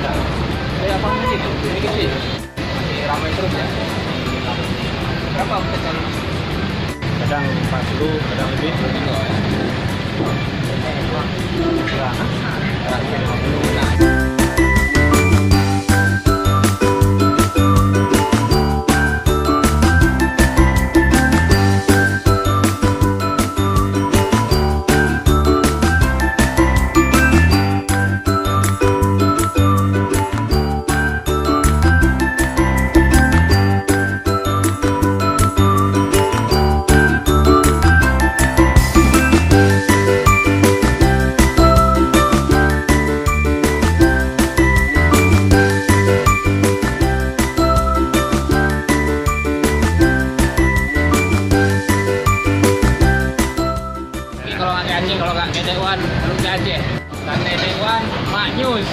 Kayak apa ini tuh? Ini kecil. Masih ramai terus ya. Berapa omset kali? Kadang 40, kadang lebih. Nah, 50. Nah. Kalau nggak ke Aceh, kalau nggak ke Dewan, belum ke Aceh. Dan ke Dewan, Mak News.